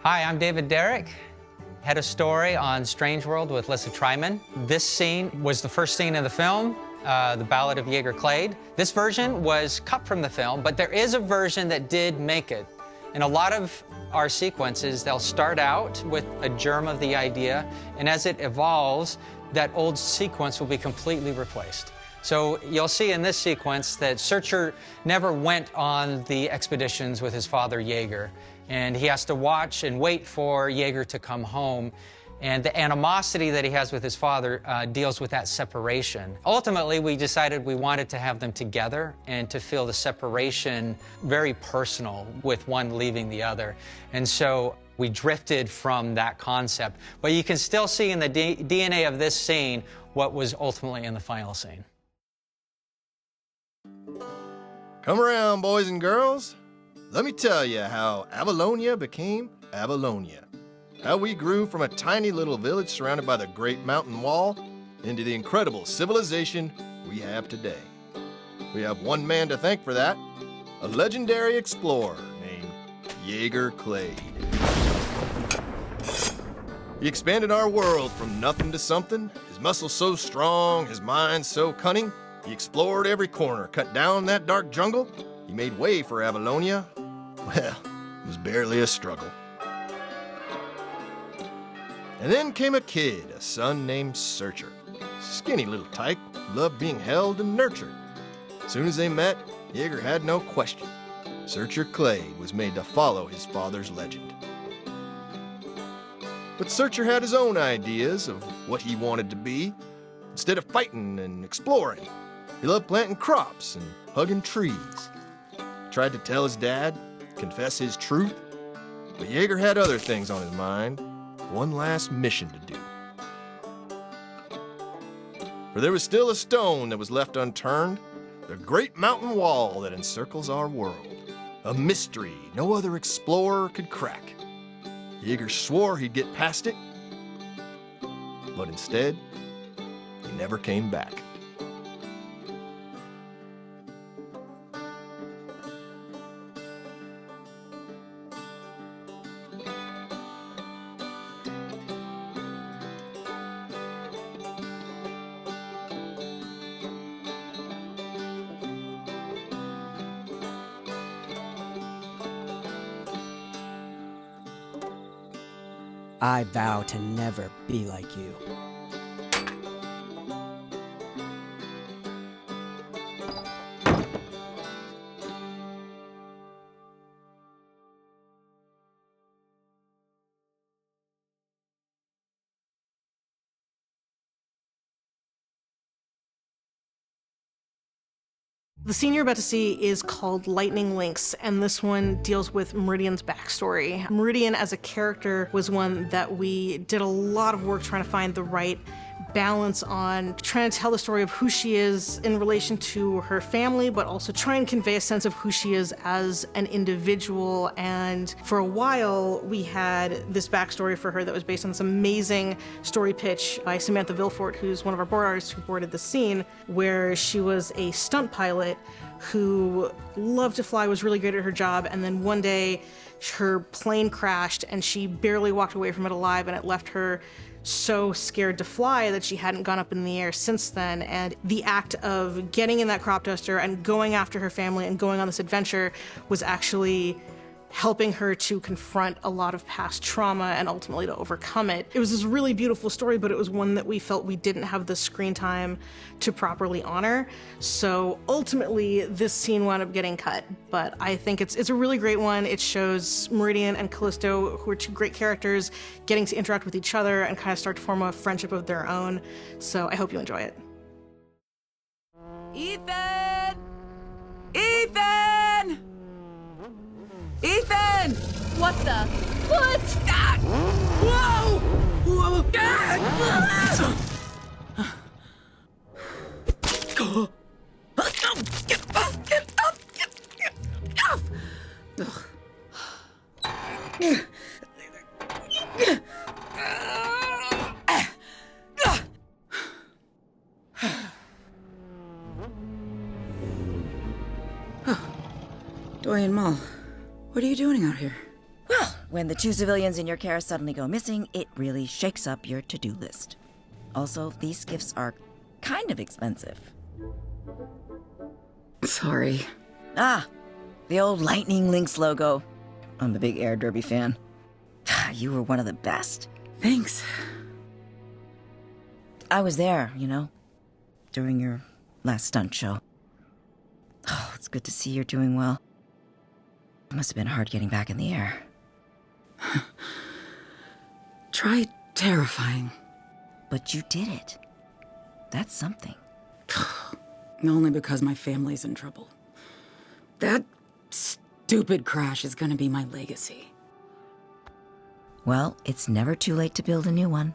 Hi, I'm David Derrick, head of story on Strange World with Lissa Tryman. This scene was the first scene in the film, The Ballad of Jaeger Clade. This version was cut from the film, but there is a version that did make it. In a lot of our sequences, they'll start out with a germ of the idea, and as it evolves, that old sequence will be completely replaced. So you'll see in this sequence that Searcher never went on the expeditions with his father Jaeger, and he has to watch and wait for Jaeger to come home. And the animosity that he has with his father deals with that separation. Ultimately, we decided we wanted to have them together and to feel the separation very personal with one leaving the other. And so we drifted from that concept. But you can still see in the DNA of this scene what was ultimately in the final scene. Come around, boys and girls. Let me tell you how Avalonia became Avalonia. How we grew from a tiny little village surrounded by the great mountain wall into the incredible civilization we have today. We have one man to thank for that, a legendary explorer named Jaeger Clade. He expanded our world from nothing to something, his muscles so strong, his mind so cunning. He explored every corner, cut down that dark jungle. He made way for Avalonia. Well, it was barely a struggle. And then came a kid, a son named Searcher. Skinny little tyke, loved being held and nurtured. As soon as they met, Jaeger had no question. Searcher Clade was made to follow his father's legend. But Searcher had his own ideas of what he wanted to be. Instead of fighting and exploring, he loved planting crops and hugging trees. He tried to tell his dad, confess his truth, but Jaeger had other things on his mind. One last mission to do. For there was still a stone that was left unturned, the great mountain wall that encircles our world. A mystery no other explorer could crack. Jaeger swore he'd get past it, but instead, he never came back. I vow to never be like you. The scene you're about to see is called Lightning Links, and this one deals with Meridian's backstory. Meridian as a character was one that we did a lot of work trying to find the right balance on, trying to tell the story of who she is in relation to her family, but also try and convey a sense of who she is as an individual. And for a while, we had this backstory for her that was based on this amazing story pitch by Samantha Vilfort, who's one of our board artists who boarded the scene, where she was a stunt pilot who loved to fly, was really great at her job, and then one day her plane crashed and she barely walked away from it alive, and it left her so scared to fly that she hadn't gone up in the air since then. And the act of getting in that crop duster and going after her family and going on this adventure was actually helping her to confront a lot of past trauma and ultimately to overcome it. It was this really beautiful story, but it was one that we felt we didn't have the screen time to properly honor. So ultimately, this scene wound up getting cut, but I think it's a really great one. It shows Meridian and Callisto, who are two great characters, getting to interact with each other and kind of start to form a friendship of their own. So I hope you enjoy it. Ethan! Ethan! Ethan! What the? What? Ah! Whoa! Whoa! Ah! Get up! Get up! Get up! Dorian Mall, what are you doing out here? Well, when the 2 civilians in your care suddenly go missing, it really shakes up your to-do list. Also, these gifts are kind of expensive. Sorry. Ah, the old Lightning Lynx logo. I'm a big Air Derby fan. You were one of the best. Thanks. I was there, during your last stunt show. Oh, it's good to see you're doing well. It must have been hard getting back in the air. Try terrifying. But you did it. That's something. Only because my family's in trouble. That stupid crash is gonna be my legacy. Well, it's never too late to build a new one.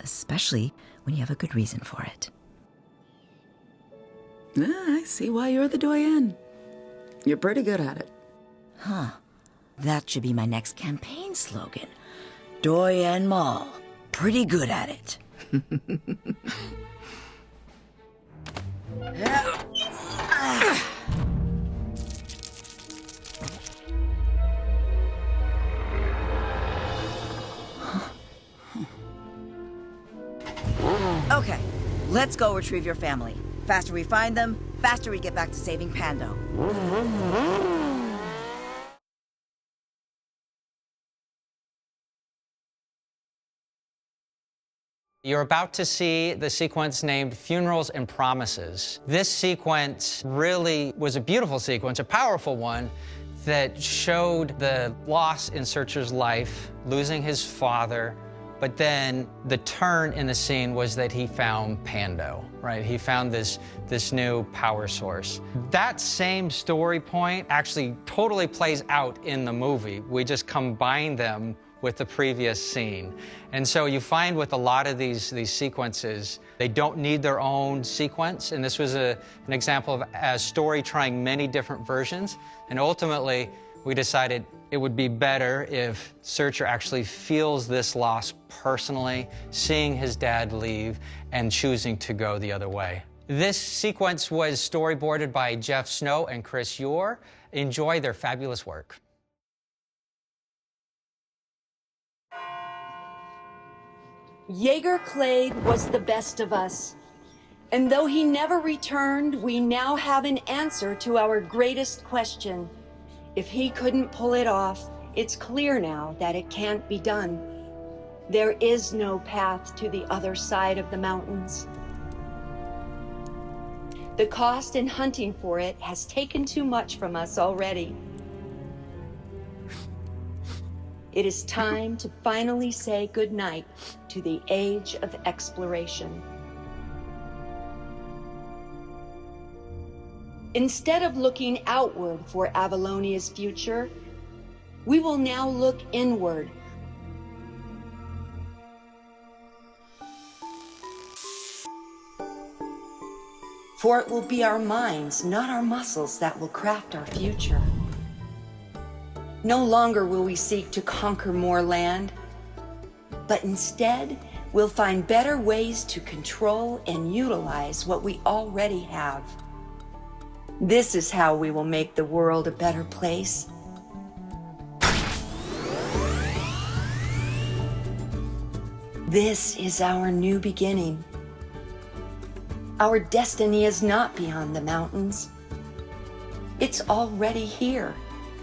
Especially when you have a good reason for it. I see why you're the doyenne. You're pretty good at it. Huh. That should be my next campaign slogan. Doyenne Mall. Pretty good at it. Okay, let's go retrieve your family. Faster we find them, faster we get back to saving Pando. You're about to see the sequence named Funerals and Promises. This sequence really was a beautiful sequence, a powerful one, that showed the loss in Searcher's life, losing his father, but then the turn in the scene was that he found Pando, right? He found this new power source. That same story point actually totally plays out in the movie. We just combine them with the previous scene. And so you find with a lot of these sequences, they don't need their own sequence. And this was an example of a story trying many different versions. And ultimately, we decided it would be better if Searcher actually feels this loss personally, seeing his dad leave and choosing to go the other way. This sequence was storyboarded by Jeff Snow and Chris Yore. Enjoy their fabulous work. Jaeger Clade was the best of us. And though he never returned, we now have an answer to our greatest question. If he couldn't pull it off, it's clear now that it can't be done. There is no path to the other side of the mountains. The cost in hunting for it has taken too much from us already. It is time to finally say goodnight to the age of exploration. Instead of looking outward for Avalonia's future, we will now look inward. For it will be our minds, not our muscles, that will craft our future. No longer will we seek to conquer more land, but instead we'll find better ways to control and utilize what we already have. This is how we will make the world a better place. This is our new beginning. Our destiny is not beyond the mountains. It's already here,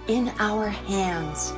in our hands.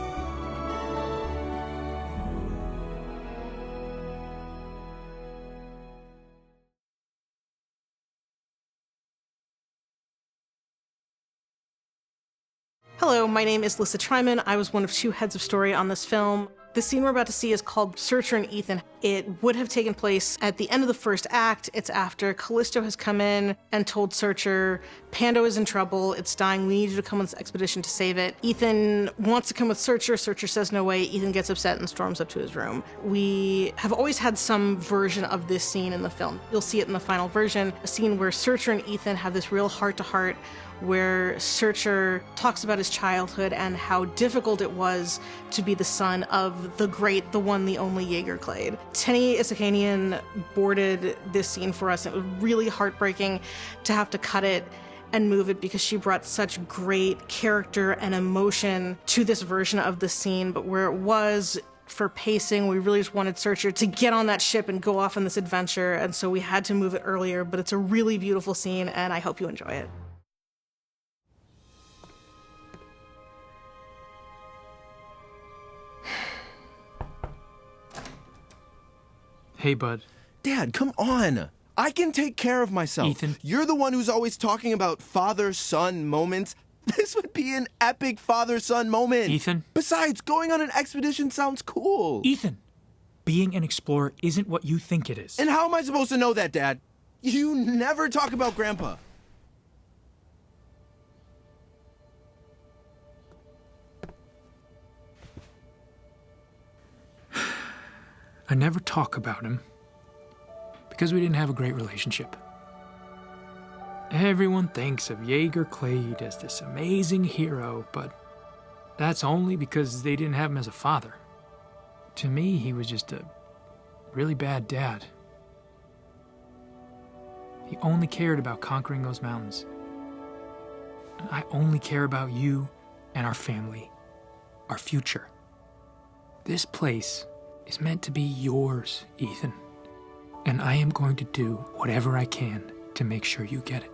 Hello, my name is Lissa Tryman. I was one of 2 heads of story on this film. The scene we're about to see is called Searcher and Ethan. It would have taken place at the end of the first act. It's after Callisto has come in and told Searcher, Pando is in trouble, it's dying, we need you to come on this expedition to save it. Ethan wants to come with Searcher. Searcher says no way. Ethan gets upset and storms up to his room. We have always had some version of this scene in the film. You'll see it in the final version, a scene where Searcher and Ethan have this real heart-to-heart where Searcher talks about his childhood and how difficult it was to be the son of the great, the one, the only Jaeger Clade. Tenny Isakanian boarded this scene for us. It was really heartbreaking to have to cut it and move it because she brought such great character and emotion to this version of the scene. But where it was for pacing, we really just wanted Searcher to get on that ship and go off on this adventure, and so we had to move it earlier. But it's a really beautiful scene, and I hope you enjoy it. Hey, bud. Dad, come on. I can take care of myself. Ethan. You're the one who's always talking about father-son moments. This would be an epic father-son moment. Ethan. Besides, going on an expedition sounds cool. Ethan, being an explorer isn't what you think it is. And how am I supposed to know that, Dad? You never talk about Grandpa. I never talk about him because we didn't have a great relationship. Everyone thinks of Jaeger Clade as this amazing hero, but that's only because they didn't have him as a father. To me, he was just a really bad dad. He only cared about conquering those mountains. I only care about you and our family, our future. This place is meant to be yours, Ethan. And I am going to do whatever I can to make sure you get it.